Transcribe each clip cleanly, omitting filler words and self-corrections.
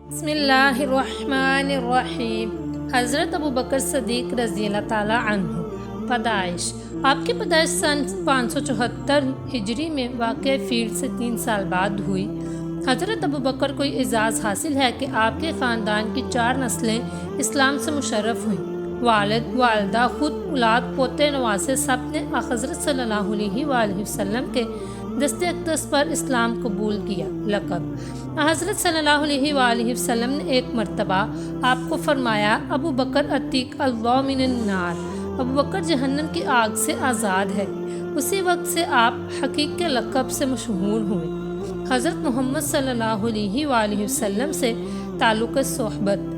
بسم اللہ الرحمن الرحیم۔ حضرت ابوبکر صدیق رضی اللہ تعالیٰ عنہ۔ پیدائش: آپ کی پیدائش سن 574 ہجری میں واقع فیل سے 3 سال بعد ہوئی۔ حضرت ابوبکر کو یہ اعزاز حاصل ہے کہ آپ کے خاندان کی 4 نسلیں اسلام سے مشرف ہوئیں۔ والد، والدہ، خود، اولاد، پوتے، نواسے سب نے حضرت صلی اللہ علیہ وآلہ وسلم کے دست اقدس پر اسلام قبول کیا۔ لقب: حضرت صلی اللہ علیہ وآلہ وسلم نے ایک مرتبہ آپ کو فرمایا، ابو بکر عتیق اللہ من النار، ابو بکر جہنم کی آگ سے آزاد ہے۔ اسی وقت سے آپ حقیق کے لقب سے مشہور ہوئے۔ حضرت محمد صلی اللہ علیہ وآلہ وسلم سے تعلق صحبت: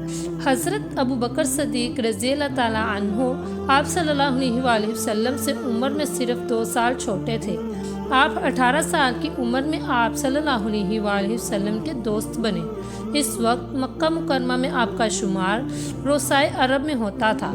حضرت ابو بکر صدیق رضی اللہ تعالیٰ عنہ آپ صلی اللہ علیہ وآلہ وسلم سے عمر میں صرف 2 سال چھوٹے تھے۔ آپ 18 سال کی عمر میں آپ صلی اللہ علیہ وآلہ وسلم کے دوست بنے۔ اس وقت مکہ مکرمہ میں آپ کا شمار روسائے عرب میں ہوتا تھا۔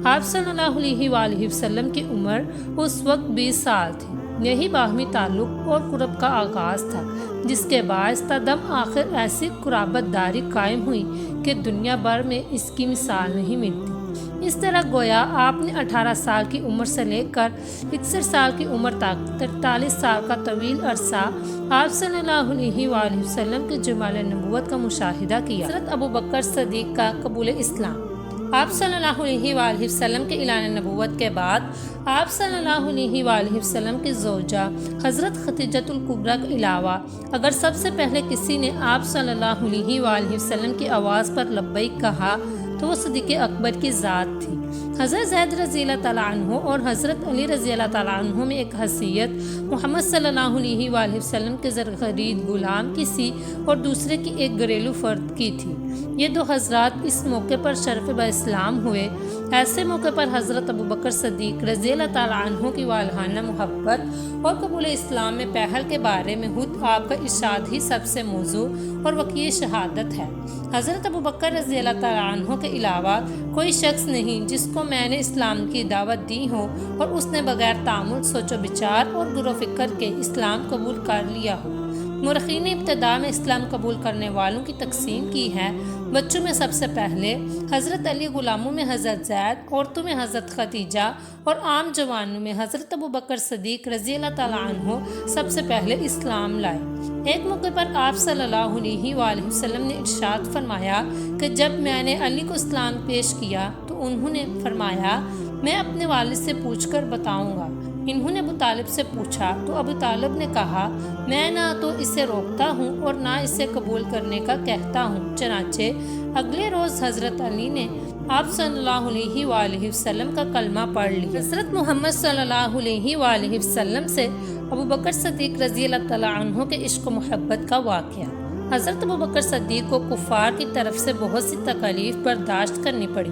آپ صلی اللہ علیہ وآلہ وسلم کی عمر اس وقت 20 سال تھی۔ یہی باہمی تعلق اور قرب کا آغاز تھا، جس کے باعث تا دم آخر ایسی قرابت داری قائم ہوئی کہ دنیا بھر میں اس کی مثال نہیں ملتی۔ اس طرح گویا آپ نے 18 سال کی عمر سے لے کر 61 سال کی عمر تک 43 سال کا طویل عرصہ آپ صلی اللہ علیہ وآلہ وسلم کے جمال نبوت کا مشاہدہ کیا۔ حضرت ابو بکر صدیق کا قبول اسلام: آپ صلی اللہ علیہ وآلہ وسلم کے اعلان نبوت کے بعد آپ صلی اللہ علیہ وآلہ وسلم کی زوجہ حضرت خدیجۃ الکبریٰ کے علاوہ اگر سب سے پہلے کسی نے آپ صلی اللہ علیہ وآلہ وسلم کی آواز پر لبیک کہا تو وہ صدیق اکبر کی ذات تھی۔ حضرت زید رضی اللہ تعالیٰ عنہ اور حضرت علی رضی اللہ تعالیٰ عنہ میں ایک حیثیت محمد صلی اللہ علیہ وآلہ وسلم کے زرخرید غلام کسی اور دوسرے کی ایک گھریلو فرد کی تھی۔ یہ 2 حضرات اس موقع پر شرف با اسلام ہوئے۔ ایسے موقع پر حضرت ابوبکر صدیق رضی اللہ تعالیٰ عنہ کی والہانہ محبت اور قبول اسلام میں پہل کے بارے میں خود آپ کا ارشاد ہی سب سے موضوع اور وقیع شہادت ہے۔ حضرت ابوبکر رضی اللہ تعالیٰ عنہ کے علاوہ کوئی شخص نہیں جس کو میں نے اسلام کی دعوت دی ہو اور اس نے بغیر تعامل، سوچ و بچار اور غور و فکر کے اسلام قبول کر لیا ہو۔ مورخین نے ابتدا میں اسلام قبول کرنے والوں کی تقسیم کی ہے۔ بچوں میں سب سے پہلے حضرت علی، غلاموں میں حضرت زید، عورتوں میں حضرت خدیجہ اور عام جوانوں میں حضرت ابوبکر صدیق رضی اللہ تعالیٰ عنہ سب سے پہلے اسلام لائے۔ ایک موقع پر آپ صلی اللہ علیہ وآلہ وسلم نے ارشاد فرمایا کہ جب میں نے علی کو اسلام پیش کیا تو انہوں نے فرمایا، میں اپنے والد سے پوچھ کر بتاؤں گا۔ انہوں نے ابو طالب سے پوچھا تو ابو طالب نے کہا، میں نہ تو اسے روکتا ہوں اور نہ اسے قبول کرنے کا کہتا ہوں۔ چنانچہ اگلے روز حضرت علی نے آپ صلی اللہ علیہ وآلہ وسلم کا کلمہ پڑھ لیا۔ حضرت محمد صلی اللہ علیہ وآلہ وسلم سے ابو بکر صدیق رضی اللہ تعالیٰ عنہ کے عشق و محبت کا واقعہ: حضرت ابو بکر صدیق کو کفار کی طرف سے بہت سی تکالیف برداشت کرنی پڑی۔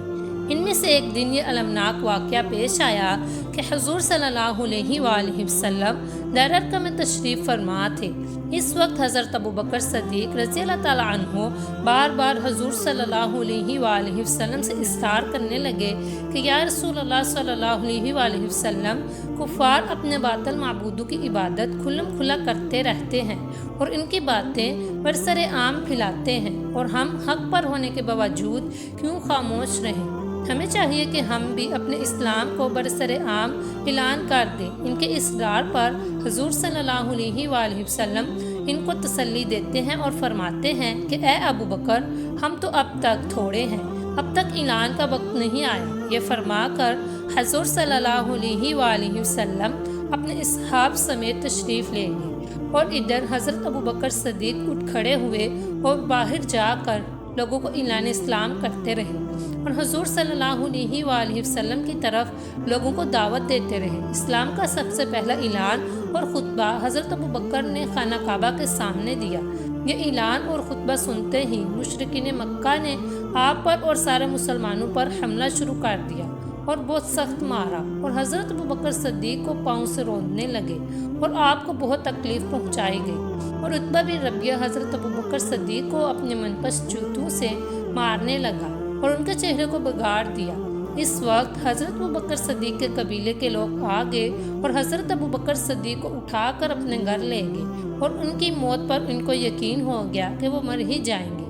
ان میں سے ایک دن یہ المناک واقعہ پیش آیا کہ حضور صلی اللہ علیہ وآلہ وسلم دار ارقم میں تشریف فرما تھے۔ اس وقت حضرت ابو بکر صدیق رضی اللہ تعالیٰ عنہ بار بار حضور صلی اللہ علیہ وآلہ وسلم سے اصرار کرنے لگے کہ یا رسول اللہ صلی اللہ علیہ وآلہ وسلم، کفار اپنے باطل معبودوں کی عبادت کھلم کھلا کرتے رہتے ہیں اور ان کی باتیں برسر عام پھیلاتے ہیں، اور ہم حق پر ہونے کے باوجود کیوں خاموش رہیں؟ ہمیں چاہیے کہ ہم بھی اپنے اسلام کو برسر عام اعلان کر دیں۔ ان کے اصرار پر حضور صلی اللہ علیہ وآلہ وسلم ان کو تسلی دیتے ہیں اور فرماتے ہیں کہ اے ابو بکر، ہم تو اب تک تھوڑے ہیں، اب تک اعلان کا وقت نہیں آیا۔ یہ فرما کر حضور صلی اللہ علیہ وآلہ وسلم اپنے اصحاب سمیت تشریف لے گئے، اور ادھر حضرت ابو بکر صدیق اٹھ کھڑے ہوئے اور باہر جا کر لوگوں کو اعلان اسلام کرتے رہے اور حضور صلی اللہ علیہ وآلہ وسلم کی طرف لوگوں کو دعوت دیتے رہے۔ اسلام کا سب سے پہلا اعلان اور خطبہ حضرت ابو بکر نے خانہ کعبہ کے سامنے دیا۔ یہ اعلان اور خطبہ سنتے ہی مشرکین مکہ نے آپ پر اور سارے مسلمانوں پر حملہ شروع کر دیا اور بہت سخت مارا، اور حضرت ابو بکر صدیق کو پاؤں سے روندنے لگے اور آپ کو بہت تکلیف پہنچائی گئی، اور عتبہ بن ربیعہ حضرت ابو بکر صدیق کو اپنے منپس جوتوں سے مارنے لگا اور ان کے چہرے کو بگاڑ دیا۔ اس وقت حضرت ابو بکر صدیق کے قبیلے کے لوگ آ گئے اور حضرت ابو بکر صدیق کو اٹھا کر اپنے گھر لے گئے، اور ان کی موت پر ان کو یقین ہو گیا کہ وہ مر ہی جائیں گے۔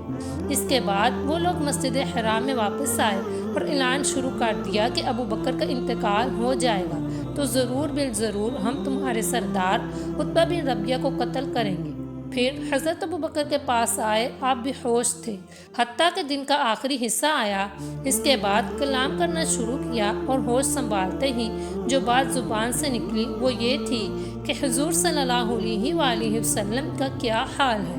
اس کے بعد وہ لوگ مسجد حرام میں واپس آئے اور اعلان شروع کر دیا کہ ابو بکر کا انتقال ہو جائے گا تو ضرور بالضرور ہم تمہارے سردار عتبہ بن ربیعہ کو قتل کریں گے۔ پھر حضرت ابو بکر کے پاس آئے، آپ بے ہوش تھے حتیٰ کہ دن کا آخری حصہ آیا۔ اس کے بعد کلام کرنا شروع کیا اور ہوش سنبھالتے ہی جو بات زبان سے نکلی وہ یہ تھی کہ حضور صلی اللہ علیہ وآلہ وسلم کا کیا حال ہے۔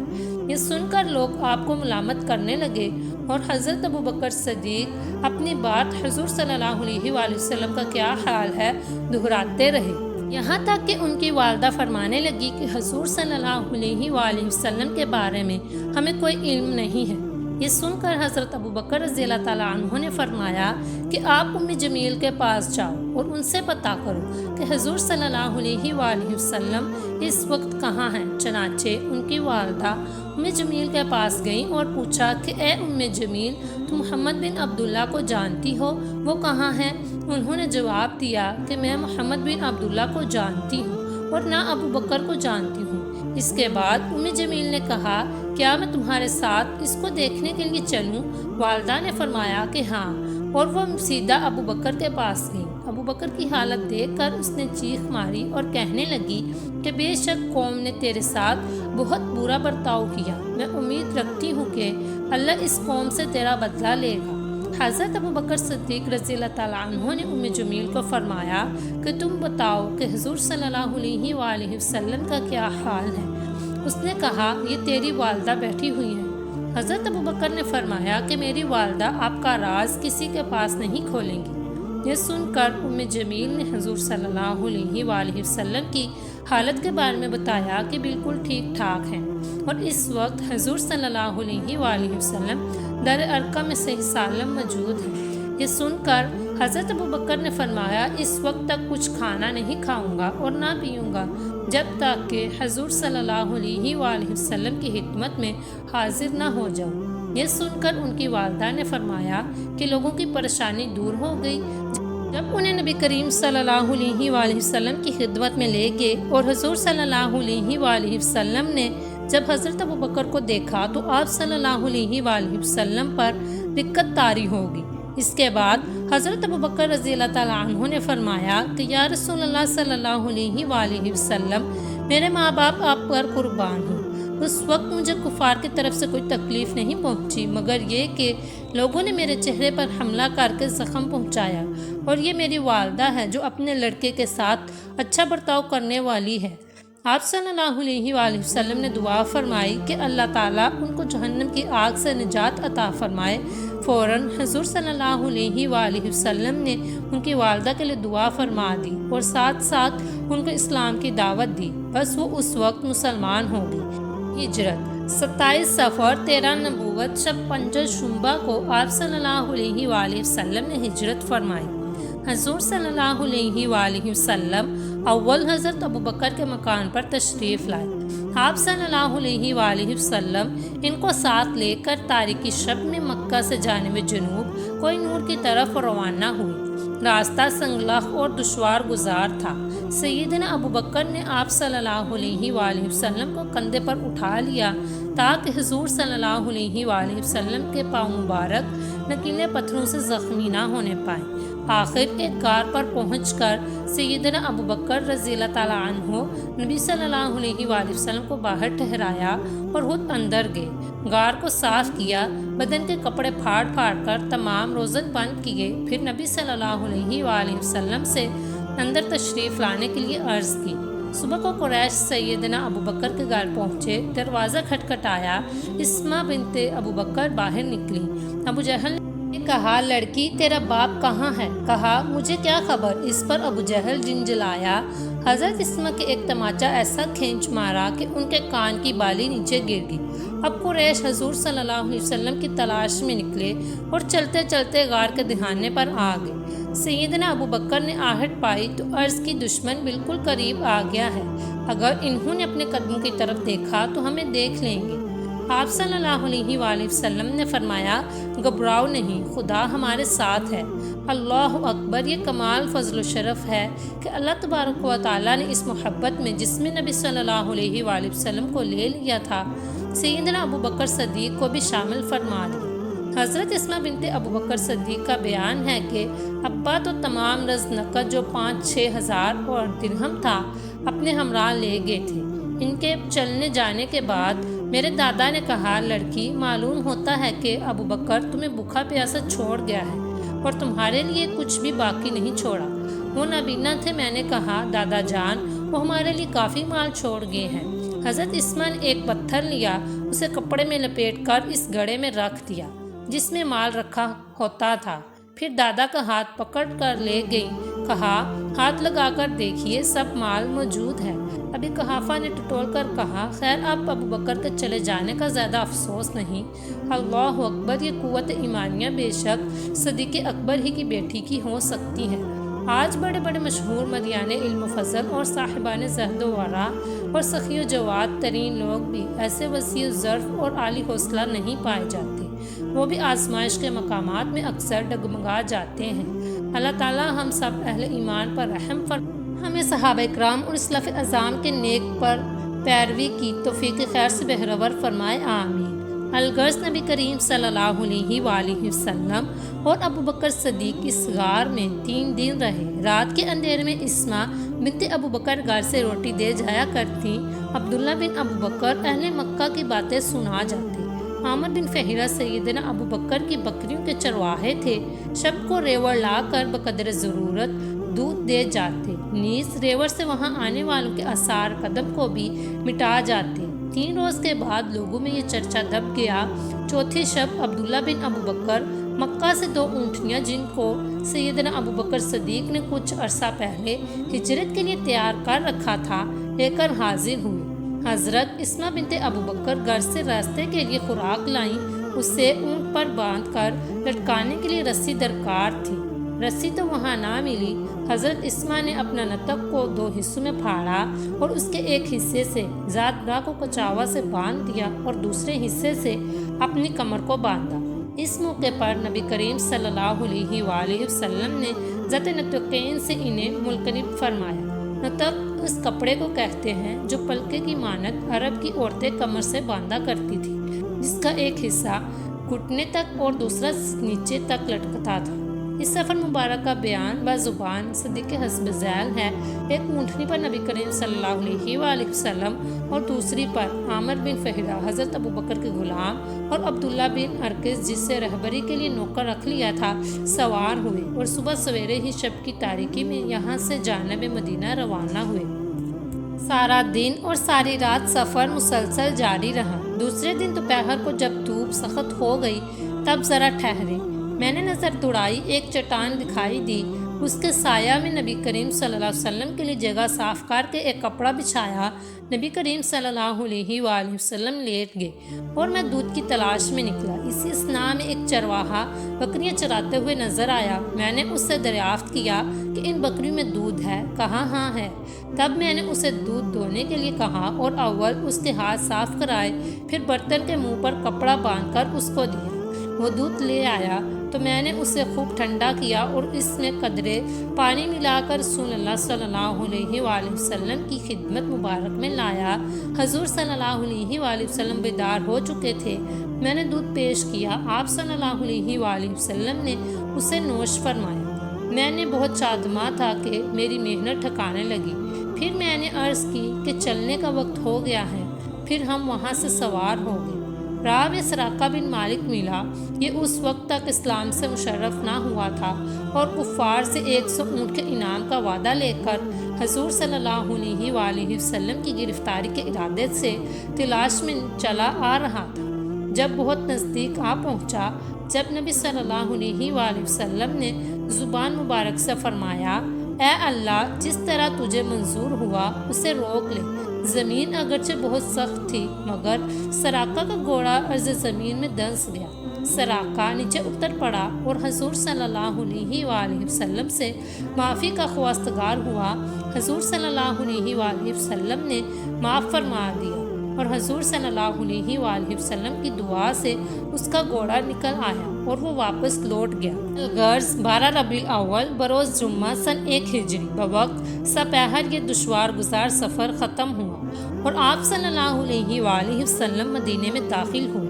یہ سن کر لوگ آپ کو ملامت کرنے لگے اور حضرت ابو بکر صدیق اپنی بات حضور صلی اللہ علیہ وآلہ وسلم کا کیا حال ہے دہراتے رہے، یہاں تک کہ ان کی والدہ فرمانے لگی کہ حضور صلی اللہ علیہ وآلہ وسلم کے بارے میں ہمیں کوئی علم نہیں ہے۔ یہ سن کر حضرت ابو بکر رضی اللہ تعالیٰ عنہ نے فرمایا کہ آپ ام جمیل کے پاس جاؤ اور ان سے پتہ کرو کہ حضور صلی اللہ علیہ وآلہ وسلم اس وقت کہاں ہیں۔ چنانچہ ان کی والدہ ام جمیل کے پاس گئیں اور پوچھا کہ اے ام جمیل، تم محمد بن عبداللہ کو جانتی ہو، وہ کہاں ہیں؟ انہوں نے جواب دیا کہ میں محمد بن عبداللہ کو جانتی ہوں اور نہ ابو بکر کو جانتی ہوں۔ اس کے بعد ام جمیل نے کہا کیا میں تمہارے ساتھ اس کو دیکھنے کے لیے چلوں؟ والدہ نے فرمایا کہ ہاں، اور وہ سیدھا ابو بکر کے پاس گئی۔ ابو بکر کی حالت دیکھ کر اس نے چیخ ماری اور کہنے لگی کہ بے شک قوم نے تیرے ساتھ بہت برا برتاؤ کیا، میں امید رکھتی ہوں کہ اللہ اس قوم سے تیرا بدلہ لے گا۔ حضرت ابو بکر صدیق رضی اللہ تعالیٰ عنہ نے ام جمیل کو فرمایا کہ تم بتاؤ کہ حضور صلی اللہ علیہ وآلہ وسلم کا کیا حال ہے۔ اس نے کہا یہ تیری والدہ بیٹھی ہوئی ہیں۔ حضرت ابو بکر نے فرمایا کہ میری والدہ آپ کا راز کسی کے پاس نہیں کھولیں گی۔ یہ سن کر ام جمیل نے حضور صلی اللہ علیہ وآلہ وسلم کی حالت کے بارے میں بتایا کہ بالکل ٹھیک ٹھاک ہیں اور اس وقت حضور صلی اللہ علیہ وآلہ وسلم در ارقم میں صحیح سالم موجود ہیں۔ یہ سن کر حضرت ابو بکر نے فرمایا اس وقت تک کچھ کھانا نہیں کھاؤں گا اور نہ پیوں گا جب تک کہ حضور صلی اللہ علیہ وآلہ وسلم کی خدمت میں حاضر نہ ہو جاؤں۔ یہ سن کر ان کی والدہ نے فرمایا کہ لوگوں کی پریشانی دور ہو گئی جب انہیں نبی کریم صلی اللہ علیہ وآلہ وسلم کی خدمت میں لے گئے، اور حضور صلی اللہ علیہ وآلہ وسلم نے جب حضرت ابو بکر کو دیکھا تو آپ صلی اللہ علیہ وآلہ وسلم پر رقت طاری ہوگی۔ اس کے بعد حضرت ابو بکر رضی اللہ تعالیٰ عنہ نے فرمایا کہ یا رسول اللہ صلی اللہ علیہ وآلہ وسلم، میرے ماں باپ آپ پر قربان ہوں۔ اس وقت مجھے کفار کی طرف سے کوئی تکلیف نہیں پہنچی مگر یہ کہ لوگوں نے میرے چہرے پر حملہ کر کے زخم پہنچایا، اور یہ میری والدہ ہے جو اپنے لڑکے کے ساتھ اچھا برتاؤ کرنے والی ہے۔ آپ صلی اللہ علیہ وآلہ وسلم نے دعا فرمائی کہ اللہ تعالیٰ ان کو جہنم کی آگ سے نجات عطا فرمائے۔ فوراً حضور صلی اللہ علیہ وآلہ وسلم نے ان کی والدہ کے لیے دعا فرما دی اور ساتھ ساتھ ان کو اسلام کی دعوت دی، بس وہ اس وقت مسلمان ہو گئی۔ ہجرت 27 صفر 13 نبوت شب 5 شنبہ کو آپ صلی اللہ علیہ وآلہ وسلم نے ہجرت فرمائی۔ حضور صلی اللہ علیہ وآلہ وسلم اول حضرت ابو بکر کے مکان پر تشریف لائے۔ آپ صلی اللہ علیہ وآلہ وسلم ان کو ساتھ لے کر تاریکی شب میں مکہ سے جانب جنوب کوئی نور کی طرف روانہ ہوئی۔ راستہ سنگلاخ اور دشوار گزار تھا۔ سیدنا ابو بکر نے آپ صلی اللہ علیہ وآلہ وسلم کو کندھے پر اٹھا لیا تاکہ حضور صلی اللہ علیہ وآلہ وسلم کے پاؤں مبارک نکیلے پتھروں سے زخمی نہ ہونے پائیں۔ آخر ایک غار پر پہنچ کر سیدنا ابو بکر رضی اللہ تعالیٰ عنہ نبی صلی اللہ علیہ وآلہ وسلم کو باہر ٹھہرایا اور خود اندر گئے۔ غار کو صاف کیا، بدن کے کپڑے پھاڑ پھاڑ کر تمام روزن بند کیے، پھر نبی صلی اللہ علیہ وآلہ وسلم سے اندر تشریف لانے کے لیے عرض کی۔ صبح کو قریش سیدنا ابو بکر کے گھر پہنچے، دروازہ کھٹکھٹایا، اسما بنت ابو بکر باہر نکلی۔ ابو جہل نے کہا لڑکی تیرا باپ کہاں ہے؟ کہا مجھے کیا خبر؟ اس پر ابو جہل جنجلایا۔ حضرت اسما کے ایک تماچا ایسا کھینچ مارا کہ ان کے کان کی بالی نیچے گر گئی۔ اب قریش حضور صلی اللہ علیہ وسلم کی تلاش میں نکلے اور چلتے چلتے غار کے دہانے پر آ گئے۔ سیدنا ابو بکر نے آہٹ پائی تو عرض کی دشمن بالکل قریب آ گیا ہے، اگر انہوں نے اپنے قدموں کی طرف دیکھا تو ہمیں دیکھ لیں گے۔ آپ صلی اللہ علیہ وآلہ وسلم نے فرمایا گھبراؤ نہیں، خدا ہمارے ساتھ ہے۔ اللہ اکبر، یہ کمال فضل و شرف ہے کہ اللہ تبارک و تعالیٰ نے اس محبت میں جس میں نبی صلی اللہ علیہ وآلہ وسلم کو لے لیا تھا سیدنا ابو بکر صدیق کو بھی شامل فرما دیا۔ حضرت اسماء بنت ابو بکر صدیق کا بیان ہے کہ ابا تو تمام رز نقد جو 5-6 ہزار اور درہم تھا اپنے ہمراہ لے گئے تھے۔ ان کے چلنے جانے کے بعد میرے دادا نے کہا، لڑکی، معلوم ہوتا ہے کہ ابو بکر تمہیں بھوکا پیاسا چھوڑ گیا ہے اور تمہارے لیے کچھ بھی باقی نہیں چھوڑا۔ وہ نابینا تھے۔ میں نے کہا، دادا جان، وہ ہمارے لیے کافی مال چھوڑ گئے ہیں۔ حضرت اسماء نے ایک پتھر لیا، اسے کپڑے میں لپیٹ کر اس گڑھے میں رکھ دیا جس میں مال رکھا ہوتا تھا، پھر دادا کا ہاتھ پکڑ کر لے گئی۔ کہا، ہاتھ لگا کر دیکھیے، سب مال موجود ہے۔ ابھی قحافہ نے ٹٹول کر کہا، خیر اب ابو بکر کے چلے جانے کا زیادہ افسوس نہیں۔ اللہ اکبر، یہ قوت ایمانیہ بے شک صدیق اکبر ہی کی بیٹی کی ہو سکتی ہے۔ آج بڑے بڑے مشہور مدیان علم و فضل اور صاحبان زہد و ورع اور سخی و جواد ترین لوگ بھی ایسے وسیع ظرف اور عالی حوصلہ نہیں پائے جاتے۔ وہ بھی آزمائش کے مقامات میں اکثر ڈگمگا جاتے ہیں۔ اللہ تعالی ہم سب اہل ایمان پر رحم فرمائے، ہمیں صحابہ کرام اور اسلاف اعظام کے نیک پر پیروی کی توفیق خیر سے بہرور فرمائے، آمین۔ الغرض نبی کریم صلی اللہ علیہ وآلہ وسلم اور ابو بکر صدیق اس غار میں 3 دن رہے۔ رات کے اندھیرے میں اسماء بنت ابو بکر غار سے روٹی دے جایا کرتی۔ عبداللہ بن ابو بکر اہل مکہ کی باتیں سنا جاتے۔ عامر بن فہرہ سیدنا ابو بکر کی بکریوں کے چرواہے تھے۔ شب کو ریوڑ لا کر بقدر ضرورت دودھ دے جاتے، نیز ریوڑ سے وہاں آنے والوں کے آثار قدم کو بھی مٹا جاتے۔ 3 روز کے بعد لوگوں میں یہ چرچا دب گیا۔ چوتھی شب عبداللہ بن ابو بکر مکہ سے 2 اونٹنیاں جن کو سیدنا ابو بکر صدیق نے کچھ عرصہ پہلے ہجرت کے لیے تیار کر رکھا تھا، لے کر حاضر ہوئے۔ حضرت اسماء بنت ابو بکر گھر سے راستے کے لیے خوراک لائیں۔ اسے اونٹ پر باندھ کر لٹکانے کے لیے رسی درکار تھی۔ رسی تو وہاں نہ ملی۔ حضرت اسماء نے اپنا نطق کو 2 حصوں میں پھاڑا اور اس کے ایک حصے سے ذات براہ کو کچاوا سے باندھ دیا اور دوسرے حصے سے اپنی کمر کو باندھا۔ اس موقع پر نبی کریم صلی اللہ علیہ وآلہ وسلم نے ذات نطقین سے انہیں منقلب فرمایا۔ نطق اس کپڑے کو کہتے ہیں جو پلکے کی مانند عرب کی عورتیں کمر سے باندھا کرتی تھی، جس کا ایک حصہ گھٹنے تک اور دوسرا نیچے تک لٹکتا تھا۔ اس سفر مبارک کا بیان بزبان صدیق حسب ذیل ہے۔ ایک اونٹنی پر نبی کریم صلی اللہ علیہ وآلہ وسلم اور دوسری پر عامر بن فہرہ حضرت ابو بکر کے غلام اور عبداللہ بن ارکز جس سے رہبری کے لیے نوکر رکھ لیا تھا سوار ہوئے اور صبح سویرے ہی شب کی تاریکی میں یہاں سے جانب مدینہ روانہ ہوئے۔ سارا دن اور ساری رات سفر مسلسل جاری رہا۔ دوسرے دن دوپہر کو جب دھوپ سخت ہو گئی تب ذرا ٹھہرے۔ میں نے نظر دوڑائی، ایک چٹان دکھائی دی۔ اس کے سایہ میں نبی کریم صلی اللہ علیہ وسلم کے لیے جگہ صاف کر کے ایک کپڑا بچھایا۔ نبی کریم صلی اللہ علیہ وآلہ وسلم لیٹ گئے اور میں دودھ کی تلاش میں نکلا۔ اسی اثناء میں ایک چرواہا بکریاں چراتے ہوئے نظر آیا۔ میں نے اس سے دریافت کیا کہ ان بکریوں میں دودھ ہے؟ کہا ہاں ہے۔ تب میں نے اسے دودھ دھونے کے لیے کہا اور اول اس کے ہاتھ صاف کرائے، پھر برتن کے منہ پر کپڑا باندھ کر اس کو دیا۔ وہ دودھ لے آیا تو میں نے اسے خوب ٹھنڈا کیا اور اس میں قدرے پانی ملا کر رسول اللہ صلی اللہ علیہ وآلہ وسلم کی خدمت مبارک میں لایا۔ حضور صلی اللہ علیہ وآلہ وسلم بیدار ہو چکے تھے۔ میں نے دودھ پیش کیا۔ آپ صلی اللہ علیہ وآلہ وسلم نے اسے نوش فرمایا۔ میں نے بہت چادما تھا کہ میری محنت ٹھکانے لگی۔ پھر میں نے عرض کی کہ چلنے کا وقت ہو گیا ہے۔ پھر ہم وہاں سے سوار ہو گئے۔ راہ میں سراقہ بن مالک ملا۔ یہ اس وقت تک اسلام سے مشرف نہ ہوا تھا اور کفار سے 100 اونٹ کے انعام کا وعدہ لے کر حضور صلی اللہ علیہ وآلہ وسلم کی گرفتاری کے ارادے سے تلاش میں چلا آ رہا تھا۔ جب بہت نزدیک آ پہنچا، جب نبی صلی اللہ علیہ وآلہ وسلم نے زبان مبارک سے فرمایا، اے اللہ، جس طرح تجھے منظور ہوا اسے روک لے۔ زمین اگرچہ بہت سخت تھی مگر سراقہ کا گھوڑا عرض زمین میں دنس گیا۔ سراقہ نیچے اتر پڑا اور حضور صلی اللہ علیہ وآلہ وسلم سے معافی کا خواستگار ہوا۔ حضور صلی اللہ علیہ وآلہ وسلم نے معاف فرما دیا اور حضور صلی اللہ علیہ وآلہ وسلم کی دعا سے اس کا گھوڑا نکل آیا اور وہ واپس لوٹ گیا۔ الغرض 12 ربیع الاول بروز جمعہ سن 1 ہجری بوقت سپہر یہ دشوار گزار سفر ختم ہوا اور آپ صلی اللہ علیہ وآلہ وسلم مدینے میں داخل ہوئے۔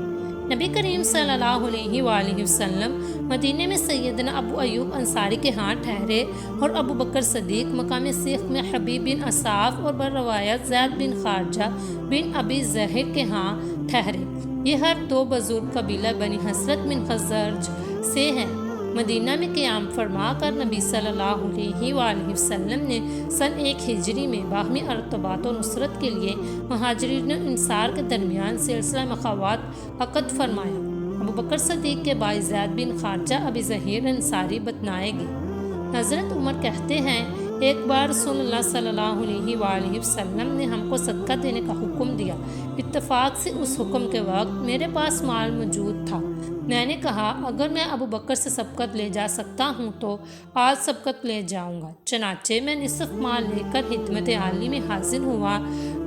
نبی کریم صلی اللہ علیہ وآلہ وسلم مدینے میں سیدنا ابو ایوب انصاری کے ہاں ٹھہرے اور ابو بکر صدیق مقام سیخ میں حبیب بن اصاف اور بروایت زید بن خارجہ بن ابی زہر کے ہاں ٹھہرے۔ یہ ہر دو بزرگ قبیلہ بنی حضرت بن خزرج سے ہیں۔ مدینہ میں قیام فرما کر نبی صلی اللہ علیہ وآلہ وسلم نے سن 1 ہجری میں باہمی ارتباط و نصرت کے لیے مہاجرین و انصار کے درمیان سلسلہ مخاوات عقد فرمایا۔ ابو بکر صدیق کے بھائی زید بن خارجہ ابی ظہیر انصاری بتنائے گئے۔ حضرت عمر کہتے ہیں ایک بار رسول اللہ صلی اللہ علیہ وآلہ وسلم نے ہم کو صدقہ دینے کا حکم دیا۔ اتفاق سے اس حکم کے وقت میرے پاس مال موجود تھا۔ میں نے کہا اگر میں ابو بکر سے سبقت لے جا سکتا ہوں تو آج سبقت لے جاؤں گا۔ چنانچہ میں نصف مال لے کر خدمت عالی میں حاضر ہوا۔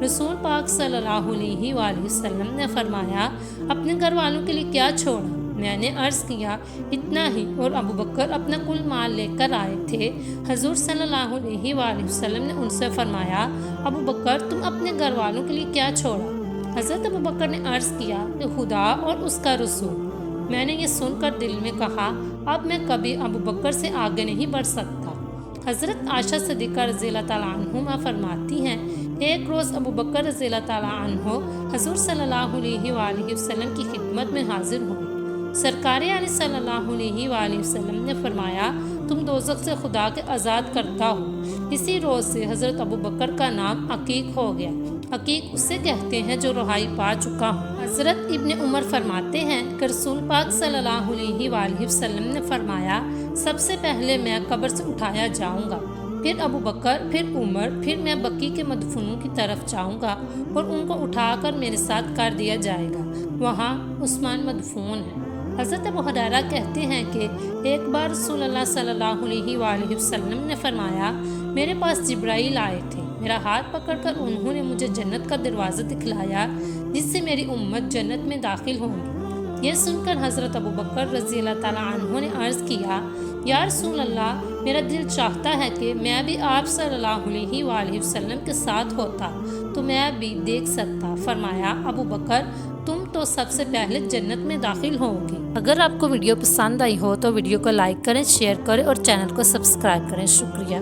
رسول پاک صلی اللہ علیہ وآلہ وسلم نے فرمایا اپنے گھر والوں کے لیے کیا چھوڑا؟ میں نے عرض کیا اتنا ہی، اور ابو بکر اپنا کل مال لے کر آئے تھے۔ حضور صلی اللہ علیہ وآلہ وسلم نے ان سے فرمایا ابو بکر تم اپنے گھر والوں کے لیے کیا چھوڑا؟ حضرت ابو بکر نے عرض کیا کہ خدا اور اس کا رسول۔ میں نے یہ سن کر دل میں کہا اب میں کبھی ابو بکر سے آگے نہیں بڑھ سکتا۔ حضرت عائشہ صدیقہ رضی اللہ تعالیٰ عنہما فرماتی ہیں ایک روز ابو بکر رضی اللہ تعالیٰ عنہ حضور صلی اللہ علیہ وآلہ وسلم کی خدمت میں حاضر ہوئے۔ سرکار عالم صلی اللہ علیہ وآلہ وسلم نے فرمایا تم دوزخ سے خدا کے آزاد کرتا ہو۔ اسی روز سے حضرت ابو بکر کا نام عقیق ہو گیا۔ عقیق اسے کہتے ہیں جو رہائی پا چکا ہو۔ حضرت ابن عمر فرماتے ہیں کہ رسول پاک صلی اللہ علیہ وآلہ وسلم نے فرمایا سب سے پہلے میں قبر سے اٹھایا جاؤں گا، پھر ابو بکر، پھر عمر، پھر میں بقی کے مدفونوں کی طرف جاؤں گا اور ان کو اٹھا کر میرے ساتھ کر دیا جائے گا، وہاں عثمان مدفون ہے۔ حضرت ابو ہریرہ کہتے ہیں کہ ایک بار رسول اللہ صلی اللہ علیہ وآلہ وسلم نے فرمایا میرے پاس جبرائیل آئے تھے، میرا ہاتھ پکڑ کر انہوں نے مجھے جنت کا دروازہ دکھلایا جس سے میری امت جنت میں داخل ہوگی۔ یہ سن کر حضرت ابو بکر رضی اللہ تعالیٰ عنہ نے عرض کیا یا رسول اللہ میرا دل چاہتا ہے کہ میں بھی آپ صلی اللہ علیہ وآلہ وسلم کے ساتھ ہوتا تو میں بھی دیکھ سکتا۔ فرمایا ابو بکر تم تو سب سے پہلے جنت میں داخل ہوگی۔ اگر آپ کو ویڈیو پسند آئی ہو تو ویڈیو کو لائک کریں، شیئر کریں اور چینل کو سبسکرائب کریں۔ شکریہ۔